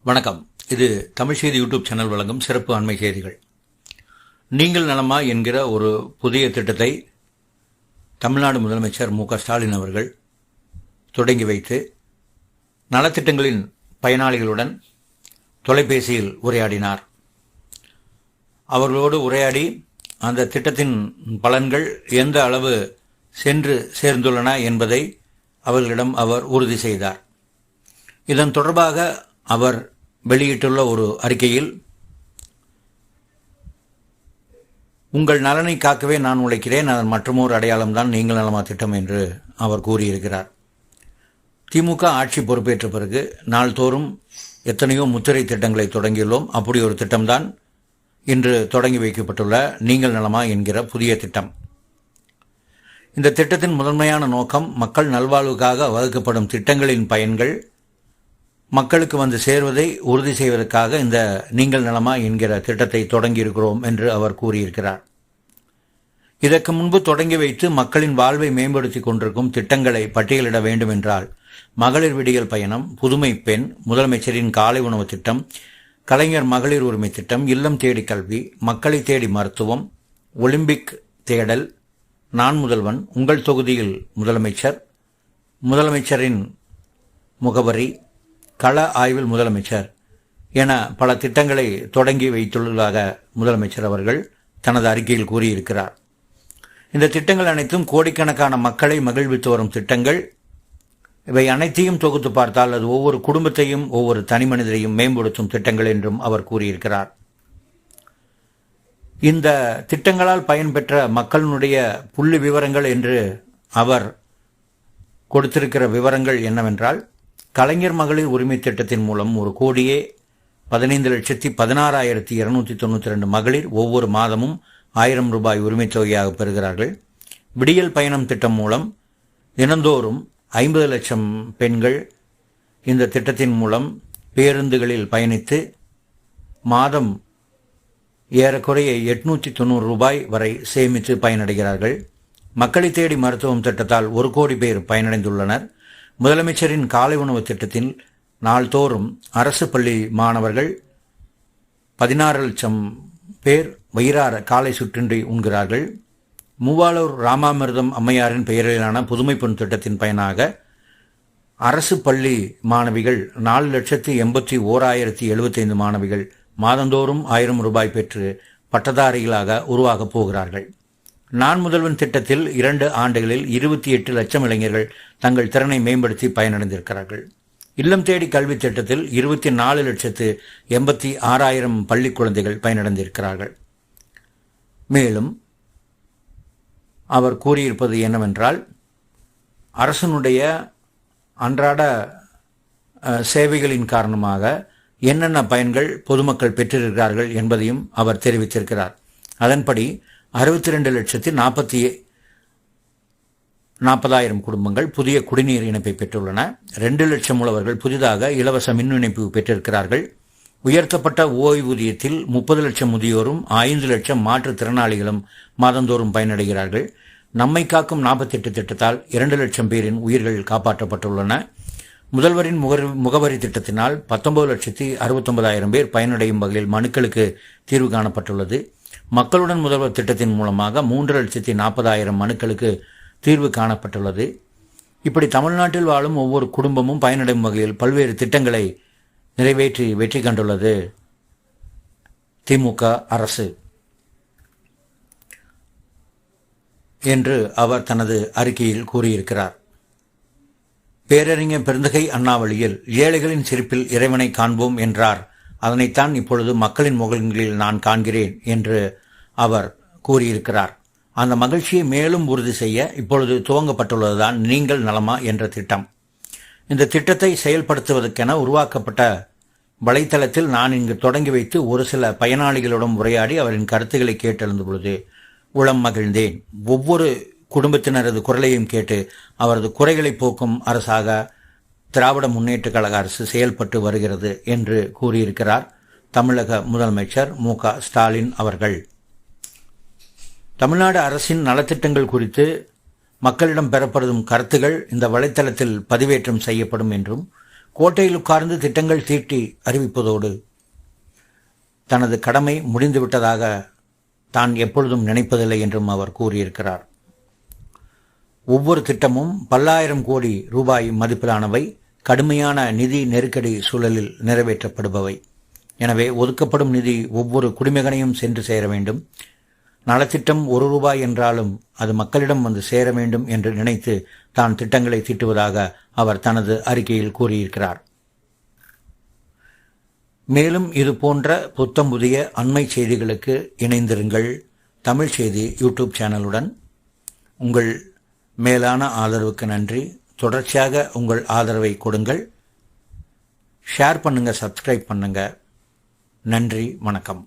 வணக்கம். இது தமிழ் செய்தி யூடியூப் சேனல் வழங்கும் சிறப்பு அண்மை செய்திகள். நீங்கள் நலமா என்கிற ஒரு புதிய திட்டத்தை தமிழ்நாடு முதலமைச்சர் மு க ஸ்டாலின் அவர்கள் தொடங்கி வைத்து நலத்திட்டங்களின் பயனாளிகளுடன் தொலைபேசியில் உரையாடினார். அவர்களோடு உரையாடி அந்த திட்டத்தின் பலன்கள் எந்த அளவு சென்று சேர்ந்துள்ளன என்பதை அவர்களிடம் அவர் உறுதி செய்தார். இதன் தொடர்பாக அவர் வெளியிட்டுள்ள ஒரு அறிக்கையில், உங்கள் நலனை காக்கவே நான் உழைக்கிறேன், அதன் மற்றொரு அடையாளம்தான் நீங்கள் நலமா திட்டம் என்று அவர் கூறியிருக்கிறார். திமுக ஆட்சி பொறுப்பேற்ற பிறகு நாள்தோறும் எத்தனையோ முத்திரை திட்டங்களை தொடங்கியுள்ளோம். அப்படி ஒரு திட்டம்தான் இன்று தொடங்கி வைக்கப்பட்டுள்ள நீங்கள் நலமா என்கிற புதிய திட்டம். இந்த திட்டத்தின் முதன்மையான நோக்கம் மக்கள் நல்வாழ்வுக்காக வகுக்கப்படும் திட்டங்களின் பயன்கள் மக்களுக்கு வந்து சேர்வதை உறுதி செய்வதற்காக இந்த நீங்கள் நலமா என்கிற திட்டத்தை தொடங்கியிருக்கிறோம் என்று அவர் கூறியிருக்கிறார். இதற்கு முன்பு தொடங்கி வைத்து மக்களின் வாழ்வை மேம்படுத்திக் கொண்டிருக்கும் திட்டங்களை பட்டியலிட வேண்டும் என்றால் மகளிர் விடியல் பயணம், புதுமை பெண், முதலமைச்சரின் காலை உணவு திட்டம், கலைஞர் மகளிர் உரிமை திட்டம், இல்லம் தேடி கல்வி, மக்களை தேடி மருத்துவம், ஒலிம்பிக் தேடல், நான் முதல்வன், உங்கள் தொகுதியில் முதலமைச்சர், முதலமைச்சரின் முகவரி, கள ஆய்வில் முதலமைச்சர் என பல திட்டங்களை தொடங்கி வைத்துள்ளதாக முதலமைச்சர் அவர்கள் தனது அறிக்கையில் கூறியிருக்கிறார். இந்த திட்டங்கள் அனைத்தும் கோடிக்கணக்கான மக்களை மகிழ்வித்து வரும் திட்டங்கள். இவை அனைத்தையும் தொகுத்து பார்த்தால் அது ஒவ்வொரு குடும்பத்தையும் ஒவ்வொரு தனி மனிதரையும் மேம்படுத்தும் திட்டங்கள் என்றும் அவர் கூறியிருக்கிறார். இந்த திட்டங்களால் பயன்பெற்ற மக்களினுடைய புள்ளி விவரங்கள் என்று அவர் கொடுத்திருக்கிற விவரங்கள் என்னவென்றால், கலைஞர் மகளிர் உரிமை திட்டத்தின் மூலம் 1,15,16,292 மகளிர் ஒவ்வொரு மாதமும் 1000 ரூபாய் உரிமை தொகையாக பெறுகிறார்கள். விடியல் பயணம் திட்டம் மூலம் தினந்தோறும் 50 லட்சம் பெண்கள் இந்த திட்டத்தின் மூலம் பேருந்துகளில் பயணித்து மாதம் ஏறக்குறைய 890 ரூபாய் வரை சேமித்து பயனடைகிறார்கள். மக்களை தேடி மருத்துவம் திட்டத்தால் 1 கோடி பேர் பயனடைந்துள்ளனர். முதலமைச்சரின் காலை உணவு திட்டத்தில் நாள்தோறும் அரசு பள்ளி மாணவர்கள் 16 லட்சம் பேர் வயிறார காலை சுற்றின்றி உண்கிறார்கள். மூவாளூர் ராமாமிர்தம் அம்மையாரின் பெயரிலான புதுமை பெண் திட்டத்தின் பயனாக அரசு பள்ளி மாணவிகள் 4,81,075 மாணவிகள் மாதந்தோறும் 1000 ரூபாய் பெற்று பட்டதாரிகளாக உருவாகப் போகிறார்கள். நான் முதல்வன் திட்டத்தில் 2 ஆண்டுகளில் 28 லட்சம் இளைஞர்கள் தங்கள் திறனை மேம்படுத்தி பயனடைந்திருக்கிறார்கள். இல்லம் தேடி கல்வி திட்டத்தில் 24,86,000 பள்ளி குழந்தைகள் பயனடைந்திருக்கிறார்கள். மேலும் அவர் கூறியிருப்பது என்னவென்றால், அரசனுடைய அன்றாட சேவைகளின் காரணமாக என்னென்ன பயன்கள் பொதுமக்கள் பெற்றிருக்கிறார்கள் என்பதையும் அவர் தெரிவித்திருக்கிறார். அதன்படி 62,40,000 குடும்பங்கள் புதிய குடிநீர் இணைப்பை பெற்றுள்ளன. 2 லட்சம் உழவர்கள் புதிதாக இலவச மின் இணைப்பு பெற்றிருக்கிறார்கள். உயர்த்தப்பட்ட ஓய்வூதியத்தில் 30 லட்சம் முதியோரும் 5 லட்சம் மாற்றுத்திறனாளிகளும் மாதந்தோறும் பயனடைகிறார்கள். நம்மை காக்கும் 48 திட்டத்தால் 2 லட்சம் பேரின் உயிர்கள் காப்பாற்றப்பட்டுள்ளன. முதல்வரின் முகவரி திட்டத்தினால் 19,69,000 பேர் பயனடையும் வகையில் மனுக்களுக்கு தீர்வு காணப்பட்டுள்ளது. மக்களுடன் முதல்வர் திட்டத்தின் மூலமாக 3,40,000 மனுக்களுக்கு தீர்வு காணப்பட்டுள்ளது. இப்படி தமிழ்நாட்டில் வாழும் ஒவ்வொரு குடும்பமும் பயனடையும் வகையில் பல்வேறு திட்டங்களை நிறைவேற்றி வெற்றி கண்டுள்ளது திமுக அரசு என்று அவர் தனது அறிக்கையில் கூறியிருக்கிறார். பேரறிஞர் பெருந்தகை அண்ணா வழியில் ஏழைகளின் சிரிப்பில் இறைவனை காண்போம் என்றார். அதனைத்தான் இப்பொழுது மக்களின் முகங்களில் நான் காண்கிறேன் என்று அவர் கூறியிருக்கிறார். அந்த மகிழ்ச்சியை மேலும் உறுதி செய்ய இப்பொழுது துவங்கப்பட்டுள்ளதுதான் நீங்கள் நலமா என்ற திட்டம். இந்த திட்டத்தை செயல்படுத்துவதற்கென உருவாக்கப்பட்ட வலைத்தளத்தில் நான் இங்கு தொடங்கி வைத்து ஒரு சில பயனாளிகளுடன் உரையாடி அவரின் கருத்துக்களை கேட்டெழுந்த பொழுது உளம் மகிழ்ந்தேன். ஒவ்வொரு குடும்பத்தினரது குரலையும் கேட்டு அவரது குறைகளை போக்கும் அரசாக திராவிட முன்னேற்ற கழக அரசு செயல்பட்டு வருகிறது என்று கூறியிருக்கிறார் தமிழக முதலமைச்சர் மு க ஸ்டாலின் அவர்கள். தமிழ்நாடு அரசின் நலத்திட்டங்கள் குறித்து மக்களிடம் பெறப்படும் கருத்துகள் இந்த வலைத்தளத்தில் பதிவேற்றம் செய்யப்படும் என்றும் கோட்டையில் உட்கார்ந்து திட்டங்கள் தீட்டி அறிவிப்பதோடு தனது கடமை முடிந்துவிட்டதாக தான் எப்பொழுதும் நினைப்பதில்லை என்றும் அவர் கூறியிருக்கிறார். ஒவ்வொரு திட்டமும் பல்லாயிரம் கோடி ரூபாய் மதிப்பிலானவை, கடுமையான நிதி நெருக்கடி சூழலில் நிறைவேற்றப்படுபவை. எனவே ஒதுக்கப்படும் நிதி ஒவ்வொரு குடிமகனையும் சென்று சேர வேண்டும். நலத்திட்டம் 1 ரூபாய் என்றாலும் அது மக்களிடம் வந்து சேர வேண்டும் என்று நினைத்து தான் திட்டங்களை தீட்டுவதாக அவர் தனது அறிக்கையில் கூறியிருக்கிறார். மேலும் இது போன்ற புத்தம் புதிய அண்மை செய்திகளுக்கு இணைந்திருங்கள். தமிழ் செய்தி யூடியூப் சேனலுடன். உங்கள் மேலான ஆதரவுக்கு நன்றி. தொடர்ச்சியாக உங்கள் ஆதரவை கொடுங்கள். ஷேர் பண்ணுங்க, சப்ஸ்கிரைப் பண்ணுங்க. நன்றி, வணக்கம்.